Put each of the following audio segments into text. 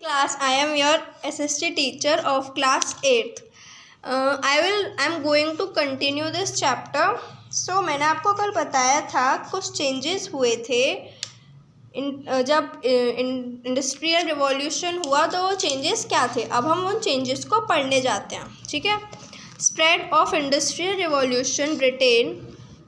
Class, I am your SST teacher of class 8th. I am going to continue this chapter. So मैंने आपको कल बताया था कुछ चेंजेस हुए थे जब इंडस्ट्रियल रिवॉल्यूशन हुआ तो वो चेंजेस क्या थे। अब हम उन चेंजेस को पढ़ने जाते हैं, ठीक है। Spread of industrial revolution, Britain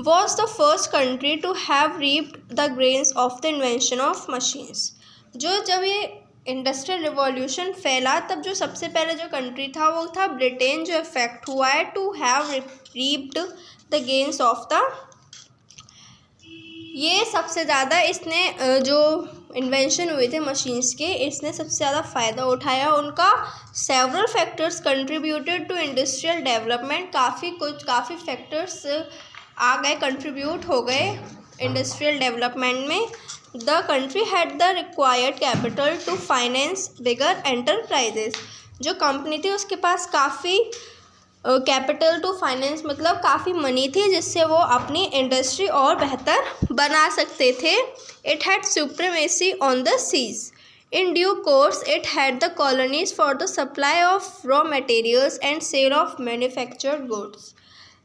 was the first country to have reaped the gains of the invention of machines. जब ये इंडस्ट्रियल रिवॉल्यूशन फैला तब जो सबसे पहले जो कंट्री था वो था ब्रिटेन, जो इफेक्ट हुआ है to have reaped the gains of the, ये सबसे ज़्यादा इसने जो इन्वेंशन हुए थे मशीन्स के, इसने सबसे ज़्यादा फ़ायदा उठाया उनका। Several factors contributed to industrial development, काफ़ी फैक्टर्स आ गए, कंट्रीब्यूट हो गए इंडस्ट्रियल डेवलपमेंट में। The country had the required capital to finance bigger enterprises, जो कंपनी थी उसके पास काफ़ी कैपिटल टू फाइनेंस मतलब काफ़ी मनी थी जिससे वो अपनी इंडस्ट्री और बेहतर बना सकते थे। It had supremacy on the seas. In due course it had the colonies for the supply of raw materials and sale of manufactured goods.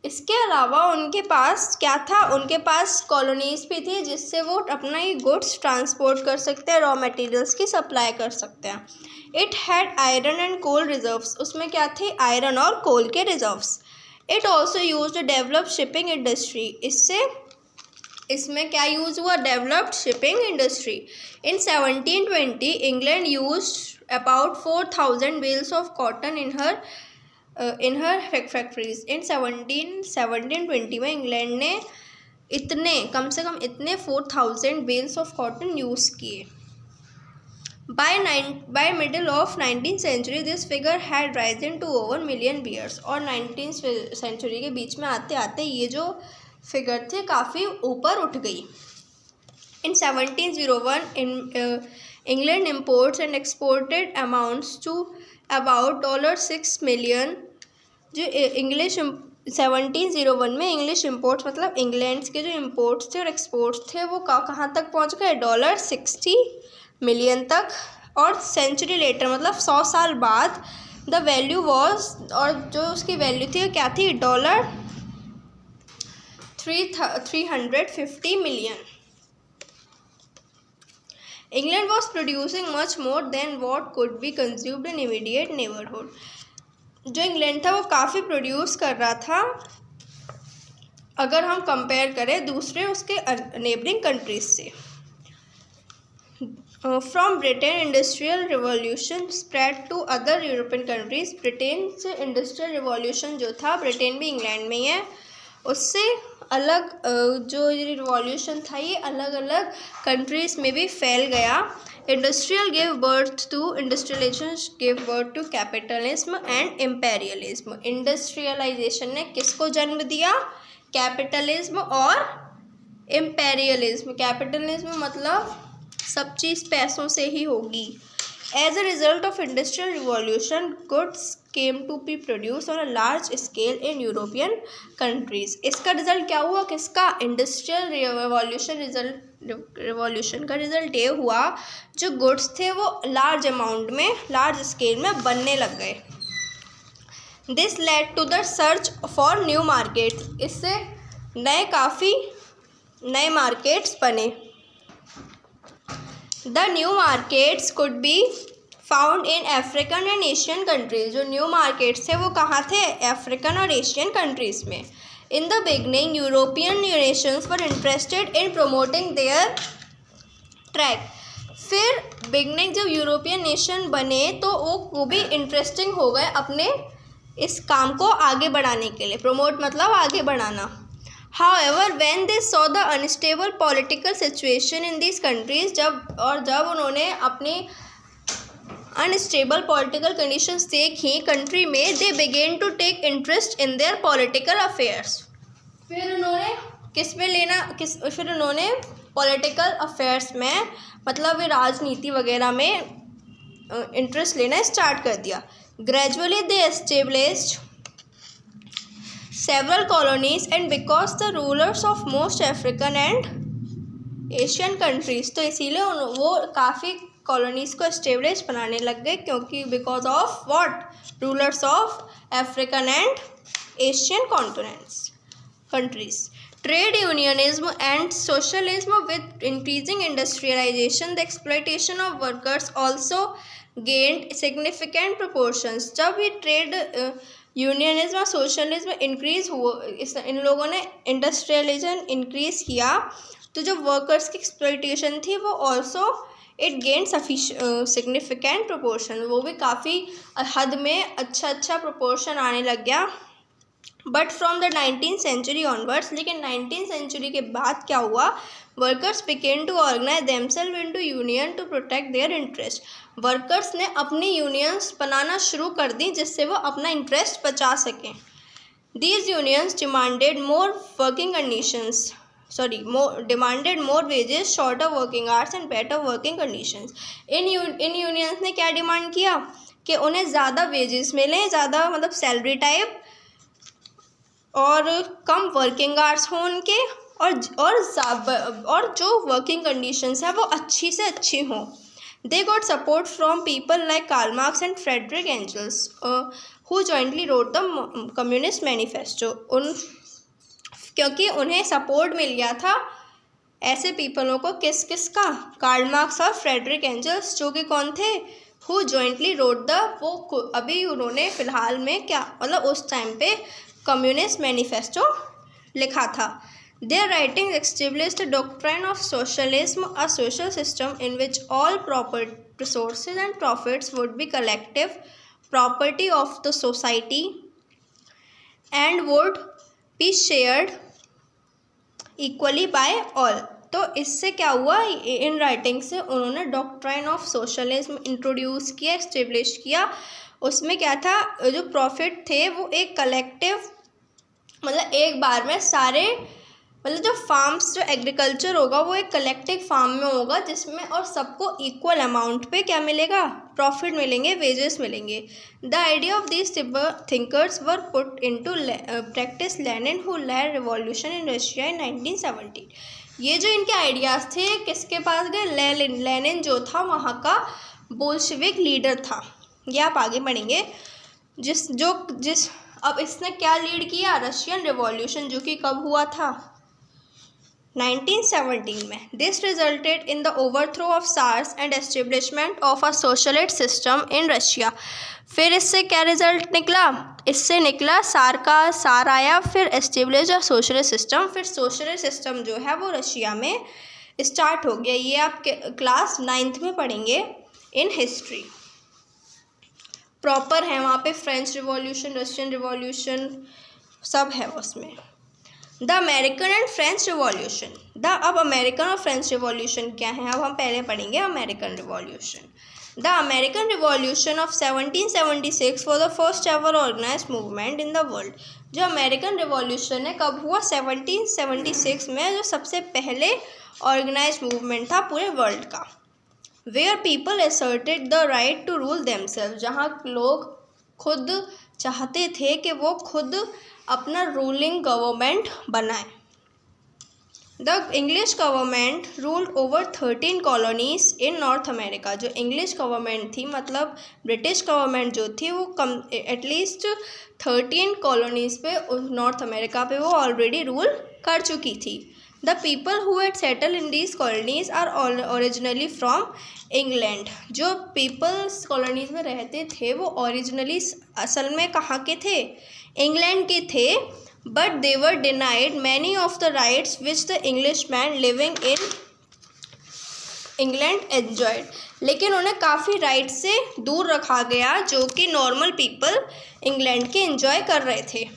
इसके अलावा उनके पास क्या था, उनके पास कॉलोनीज़ भी थी जिससे वो अपना ये गुड्स ट्रांसपोर्ट कर सकते हैं, रॉ मटेरियल्स की सप्लाई कर सकते हैं। It had iron and coal reserves, उसमें क्या थे, आयरन और कोल के reserves. It also use to develop shipping industry, इसमें क्या यूज़ हुआ, developed shipping industry. In 1720 England use about 4000 bales of cotton in her factories. In 1720 में England ने कम से कम इतने 4000 बेल्स ऑफ कॉटन यूज़ किए। By middle of 19th century this figure had risen to over million bears, और 19th century के बीच में आते आते ये जो फिगर थे काफ़ी ऊपर उठ गई। In 1701 England imports and exported amounts to about $6 million. जो 1701 में इंग्लिश इम्पोर्ट्स मतलब इंग्लैंड के जो इम्पोर्ट्स थे और एक्सपोर्ट्स थे वो कहाँ तक पहुँच गए, $60 मिलियन तक। और सेंचुरी लेटर मतलब 100 साल बाद द वैल्यू वॉज, और जो उसकी वैल्यू थी वो क्या थी, $350 million. England was producing much more than what could be consumed in immediate neighborhood. जो इंग्लैंड था वो काफ़ी प्रोड्यूस कर रहा था अगर हम कंपेयर करें दूसरे उसके नेबरिंग कंट्रीज से। From Britain industrial revolution spread to other European countries. Britain से इंडस्ट्रियल रिवॉल्यूशन जो था, ब्रिटेन भी इंग्लैंड में ही है, उससे अलग जो ये रिवॉल्यूशन था ये अलग अलग कंट्रीज़ में भी फैल गया। Industrial give birth to industrialisation give birth to capitalism and imperialism. Industrialisation ने किसको जन्म दिया, कैपिटलिज्म और इम्पेरियलिज्म। कैपिटलिज्म मतलब सब चीज़ पैसों से ही होगी। As a result of industrial revolution, goods came to be produced on a large scale in European countries. इसका रिजल्ट क्या हुआ, किसका, इंडस्ट्रियल रिवॉल्यूशन का रिजल्ट ये हुआ जो गुड्स थे वो लार्ज अमाउंट में, लार्ज स्केल में बनने लग गए। This led to the search for new markets, इससे काफ़ी नए मार्केट्स बने। The new markets could be found in African and Asian countries. जो न्यू मार्केट्स थे वो कहाँ थे, अफ्रीकन और एशियन कंट्रीज़ में। In the beginning European nations were interested in promoting their track. फिर बिगनिंग जब यूरोपियन नेशन बने तो वो भी इंटरेस्टिंग हो गए अपने इस काम को आगे बढ़ाने के लिए। प्रमोट मतलब आगे बढ़ाना। However, when they saw the unstable political situation in these countries, जब उन्होंने अपनी अनस्टेबल पॉलिटिकल कंडीशंस देखी कंट्री में, they began to take interest in their political affairs. फिर उन्होंने पॉलिटिकल अफेयर्स में मतलब राजनीति वगैरह में इंटरेस्ट लेना स्टार्ट कर दिया। Gradually they established several colonies and because the rulers of most African and Asian countries, तो इसीलिए वो काफ़ी कॉलोनीज़ को एस्टेब्लिश बनाने लग गए, क्योंकि because of what, rulers of African and Asian continents countries. Trade unionism and socialism, with increasing industrialization, the exploitation of workers also gained significant proportions. जब ये ट्रेड यूनियनिज्म और सोशलिज्म इंक्रीज हुआ, इन लोगों ने इंडस्ट्रियलाइजेशन इंक्रीज किया, तो जो workers की एक्सप्लॉइटेशन थी वो also it gain significant proportion, वो भी काफ़ी हद में अच्छा प्रोपोर्शन आने लग गया. But from the 19th century onwards, लेकिन 19th सेंचुरी के बाद क्या हुआ, workers began to organise themselves into union to protect their interest. Workers ने अपनी यूनियंस बनाना शुरू कर दी जिससे वो अपना इंटरेस्ट बचा सकें. These unions demanded more working conditions, demanded more wages, shorter working hours and better working conditions. In unions ने क्या डिमांड किया कि उन्हें ज़्यादा वेजेस मिलें, ज़्यादा मतलब सैलरी टाइप, और कम वर्किंग आवर्स हों उनके, और जो वर्किंग कंडीशंस है वो अच्छी से अच्छी हों. They got support from people like Karl Marx and Friedrich Engels who jointly wrote the Communist Manifesto. क्योंकि उन्हें सपोर्ट मिल गया था ऐसे पीपलों को, किसका, कार्ल मार्क्स और फ्रेडरिक एंजल्स, जो कि कौन थे, हु जॉइंटली रोट द, वो अभी उन्होंने फ़िलहाल में क्या मतलब उस टाइम पे कम्युनिस्ट मैनिफेस्टो लिखा था. Their writing established the doctrine of socialism, a social system in which all property resources and profits would be collective property of the society and would be shared equally by all. तो इससे क्या हुआ, इन writing से उन्होंने doctrine of socialism introduce किया, establish किया. उसमें क्या था, जो प्रॉफिट थे वो एक कलेक्टिव, मतलब एक बार में सारे, मतलब जो फार्म्स, जो एग्रीकल्चर होगा वो एक कलेक्टिव फार्म में होगा, जिसमें और सबको इक्वल अमाउंट पे क्या मिलेगा, प्रॉफिट मिलेंगे, वेजेस मिलेंगे. The idea of these thinkers were put into practice Lenin, who led revolution in Russia in 1917. ये जो इनके आइडियाज़ थे किसके पास गए, लेनिन जो था वहाँ का बोल्शेविक लीडर था. ये आप आगे पढ़ेंगे. अब इसने क्या लीड किया, रशियन रिवॉल्यूशन, जो कि कब हुआ था, 1917 में. This resulted in the overthrow of tsars and establishment of a socialist system in Russia. फिर इससे क्या रिजल्ट निकला, इससे निकला सार आया, फिर एस्टेब्लिश अ सोशलिस्ट सिस्टम. फिर सोशलिस्ट सिस्टम जो है वो रशिया में स्टार्ट हो गया. ये आप क्लास 9th में पढ़ेंगे इन हिस्ट्री. प्रॉपर है वहाँ पे, फ्रेंच रिवॉल्यूशन, रशियन रिवॉल्यूशन सब है उसमें. The American and French revolution. अब अमेरिकन और फ्रेंच रिवॉल्यूशन क्या है, अब हम पहले पढ़ेंगे American revolution. The American revolution of 1776 for the first ever organise movement in the world. जो अमेरिकन रिवॉल्यूशन है कब हुआ, 1776 में, जो सबसे पहले ऑर्गेनाइज मूवमेंट था पूरे वर्ल्ड का. Where people asserted the right to rule themselves, जहाँ लोग खुद चाहते थे कि वो खुद अपना रूलिंग गवर्नमेंट बनाए. The English government ruled over 13 colonies in North America. जो इंग्लिश गवर्नमेंट थी, मतलब ब्रिटिश गवर्नमेंट जो थी, वो एटलीस्ट 13 कॉलोनीज़ पे, नॉर्थ अमेरिका पे वो ऑलरेडी रूल कर चुकी थी. The people who had settle in these colonies are originally from England. जो पीपल्स कॉलोनीज़ में रहते थे वो ओरिजिनली असल में कहाँ के थे, इंग्लैंड के थे. But they were denied many of the rights which the English man living in England enjoyed. लेकिन उन्हें काफ़ी राइट से दूर रखा गया जो कि नॉर्मल पीपल इंग्लैंड के एंजॉय कर रहे थे.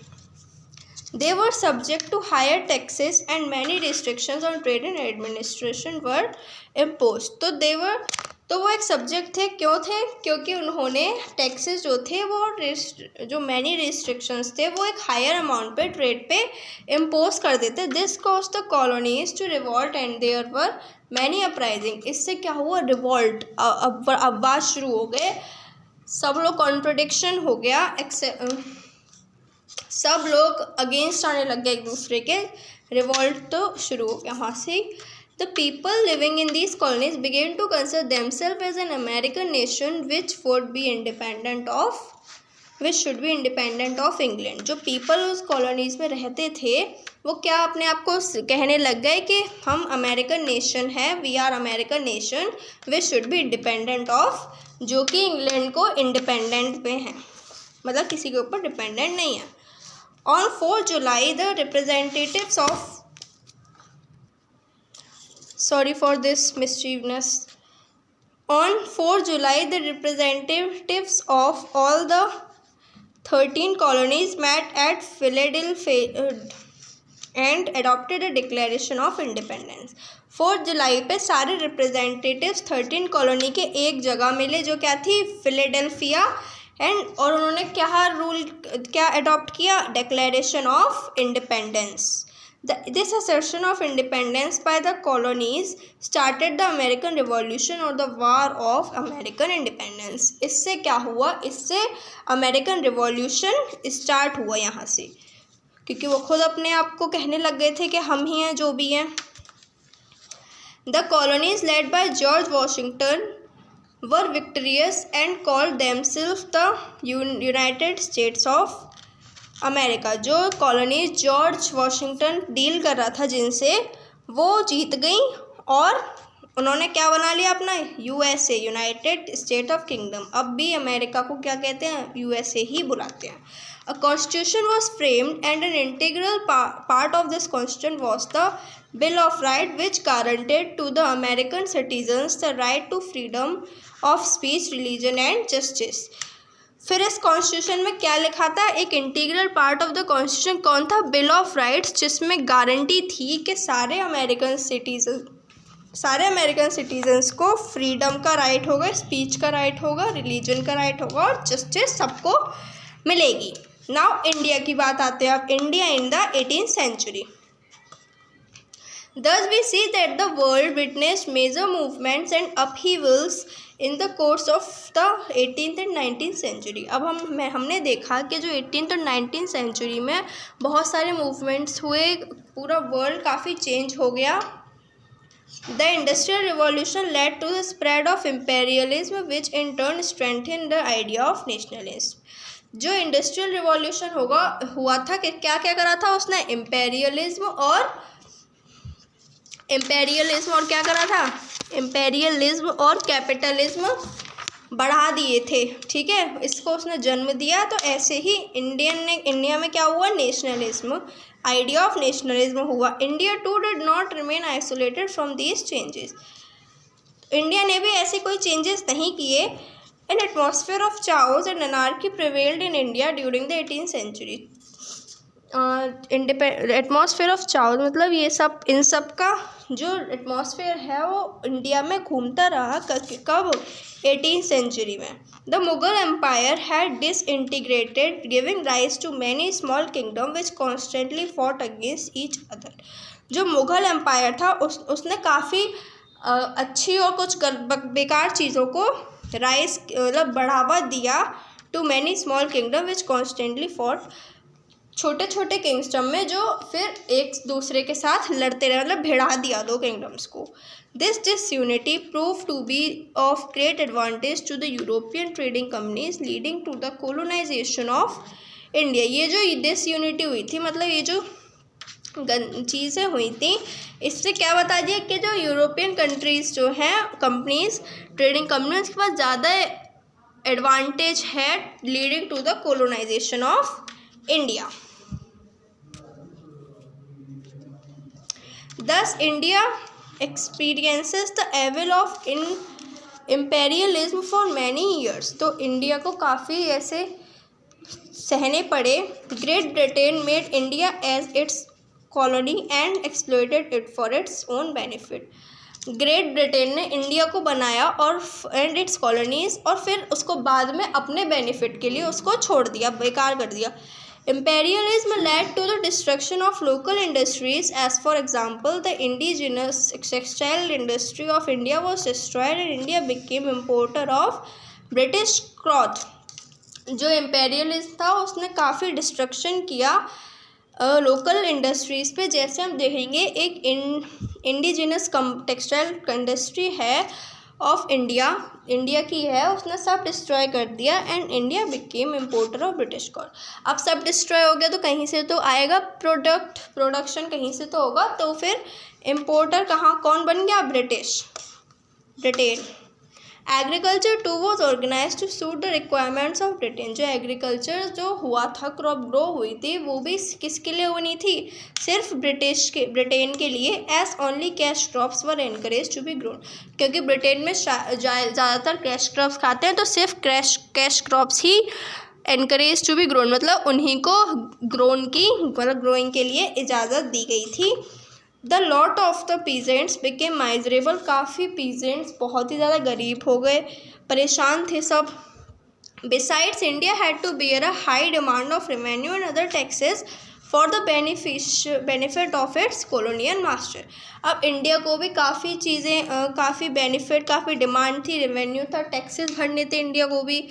They were subject to higher taxes and many restrictions on trade and administration were imposed. तो वो एक सब्जेक्ट थे, क्यों थे, क्योंकि उन्होंने टैक्सेस जो थे वो जो मैनी रिस्ट्रिक्शंस थे वो एक हायर अमाउंट पे ट्रेड पे इम्पोज कर देते. This cause the colonies to revolt and there were many uprising. इससे क्या हुआ, रिवॉल्ट, आवाज शुरू हो गए, सब लोग कॉन्ट्रोडिक्शन हो गया, सब लोग अगेंस्ट आने लग गए एक दूसरे के, रिवॉल्ट तो शुरू हो गया वहाँ से. The people living in these colonies began to consider themselves as an American nation which should be independent of England. जो people उस colonies में रहते थे वो क्या अपने आप को कहने लग गए कि हम अमेरिकन नेशन है, we are American nation which should be independent of, जो कि इंग्लैंड को इंडिपेंडेंट पे है, मतलब किसी के ऊपर डिपेंडेंट नहीं है. On 4 July the representatives of, sorry for this mischievousness, on 4 July the representatives of all the 13 colonies met at Philadelphia and adopted a declaration of independence. 4 जुलाई पे सारे रिप्रेजेंटेटिव्स 13 कॉलोनी के एक जगह मिले जो क्या थी, फिलाडेल्फिया, एंड और उन्होंने क्या अडॉप्ट किया, declaration of independence. This assertion of independence by the colonies started the American Revolution or the War of American Independence. इससे क्या हुआ, इससे अमेरिकन रिवॉल्यूशन स्टार्ट हुआ यहाँ से, क्योंकि वो खुद अपने आप को कहने लग गए थे कि हम ही हैं जो भी हैं. The colonies led by George Washington were victorious and called themselves the United States of America. जो कॉलोनीज जॉर्ज वॉशिंगटन डील कर रहा था जिनसे, वो जीत गई और उन्होंने क्या बना लिया अपना, USA, United state of kingdom. अब भी अमेरिका को क्या कहते हैं, यूएसए ही बुलाते हैं. A constitution was framed and an integral part of this constitution was the bill of right which guaranteed to the American citizens the right to freedom of speech, religion and justice. फिर इस constitution में क्या लिखा था, एक integral part of the constitution कौन था, bill of rights, जिसमें गारंटी थी कि सारे अमेरिकन सिटीजन्स को फ्रीडम का राइट होगा, स्पीच का राइट होगा, रिलीजन का राइट होगा और जस्टिस सबको मिलेगी. नाउ इंडिया की बात आते हैं. अब India in the 18th century. Thus we see that the world witnessed major movements and upheavals in the course of the 18th and 19th century. अब हमने देखा कि जो 18th और 19th century में बहुत सारे मूवमेंट्स हुए, पूरा वर्ल्ड काफ़ी चेंज हो गया. The Industrial Revolution led to the spread of imperialism which in turn strengthened the idea of nationalism. जो इंडस्ट्रियल रिवॉल्यूशन हुआ था कि क्या क्या करा था उसने, इम्पेरियलिज्म और क्या करा था, इम्पेरियलिज्म और कैपिटलिज्म बढ़ा दिए थे. ठीक है, इसको उसने जन्म दिया. तो ऐसे ही इंडिया में क्या हुआ, नेशनलिज्म, आइडिया ऑफ नेशनलिज्म हुआ. India too did not remain isolated from these changes. India ने भी ऐसे कोई चेंजेस नहीं किए. An atmosphere of chaos and anarchy prevailed in India during the 18th century. Atmosphere of chaos मतलब ये सब, इन सब का जो एटमॉस्फेयर है वो इंडिया में घूमता रहा. कब, 18th century में. The Mughal empire had disintegrated giving rise to many small kingdom which constantly fought against each other. जो मुगल एम्पायर था उसने काफ़ी अच्छी और कुछ बेकार चीज़ों को राइज मतलब बढ़ावा दिया to many small kingdom which constantly fought, छोटे छोटे किंगडम में जो फिर एक दूसरे के साथ लड़ते रहे, मतलब भिड़ा दिया दो किंगडम्स को. This disunity prove to be of great advantage to the European trading companies leading to the colonisation of India. ये जो डिसयूनिटी हुई थी, मतलब ये जो चीज़ें हुई थी, इससे क्या बता दिया कि जो यूरोपियन कंट्रीज़ जो हैं कंपनीज, ट्रेडिंग कंपनीज के पास ज़्यादा एडवांटेज है leading to the colonisation of India. Thus India experiences the evil of imperialism for many years. तो इंडिया को काफ़ी ऐसे सहने पड़े. Great Britain made India as its colony and exploited it for its own benefit. Great Britain ने India को बनाया और एंड इट्स कॉलोनीज, और फिर उसको बाद में अपने बेनिफिट के लिए उसको छोड़ दिया, बेकार कर दिया. Imperialism led to the destruction of local industries, as for example the indigenous textile industry of India was destroyed and India became importer of British cloth. जो imperialism था उसने काफ़ी डिस्ट्रक्शन किया लोकल इंडस्ट्रीज़ पे. जैसे हम देखेंगे एक इंडिजिनस टेक्सटाइल इंडस्ट्री है ऑफ इंडिया की है, उसने सब डिस्ट्रॉय कर दिया and India became importer of British call. अब सब डिस्ट्रॉय हो गया तो कहीं से तो आएगा प्रोडक्शन कहीं से तो होगा, तो फिर इम्पोर्टर कौन बन गया? Britain. Agriculture too was organise to suit the requirements of Britain. जो एग्रीकल्चर जो हुआ था, क्रॉप ग्रो हुई थी, वो भी किसके लिए बनी थी? सिर्फ ब्रिटेन के लिए। As only cash crops were encourage to be grown, क्योंकि ब्रिटेन में ज़्यादातर कैश क्रॉप्स खाते हैं, तो सिर्फ कैश क्रॉप्स ही एनकरेज टू बी ग्रोन, मतलब उन्हीं को ग्रोइंग के लिए इजाज़त दी गई थी। The lot of the peasants became miserable. काफ़ी पीजेंट्स बहुत ही ज़्यादा गरीब हो गए, परेशान थे सब। Besides India had to bear a high demand of revenue and other taxes for the benefit of its colonial master. अब इंडिया को भी काफ़ी चीज़ें, काफ़ी बेनिफिट, काफ़ी डिमांड थी, रेवेन्यू था, टैक्सेस भरने थे इंडिया को भी,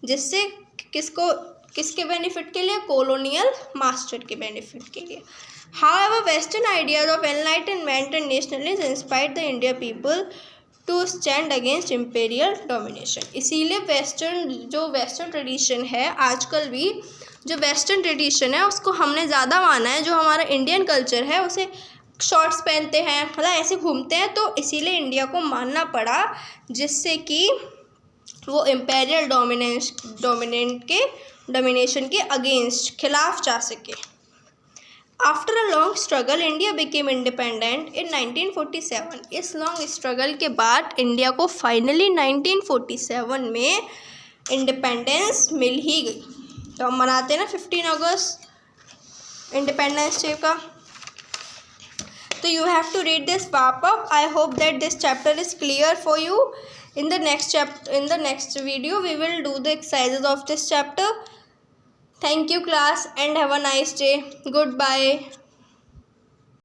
जिससे किसके बेनिफिट के लिए? कॉलोनियल मास्टर के बेनिफिट के लिए। However, Western ideas of enlightenment and nationalism inspired the Indian people to stand against imperial domination. इसीलिए वेस्टर्न ट्रेडिशन है, आजकल भी जो वेस्टर्न ट्रेडिशन है उसको हमने ज़्यादा माना है। जो हमारा इंडियन कल्चर है उसे शॉर्ट्स पहनते हैं, मतलब ऐसे घूमते हैं, तो इसीलिए इंडिया को मानना पड़ा, जिससे कि वो इम्पेरियल डोमिनेशन के अगेंस्ट खिलाफ जा सके। After a long struggle India became independent in 1947। इस लॉन्ग स्ट्रगल के बाद इंडिया को फाइनली 1947 में इंडिपेंडेंस मिल ही गई। तो हम मनाते हैं ना 15 अगस्त इंडिपेंडेंस डे का। तो you have to read this pop up. I hope that this chapter is clear for you. In the next video we will do the exercises of this chapter. Thank you class and have a nice day. Goodbye.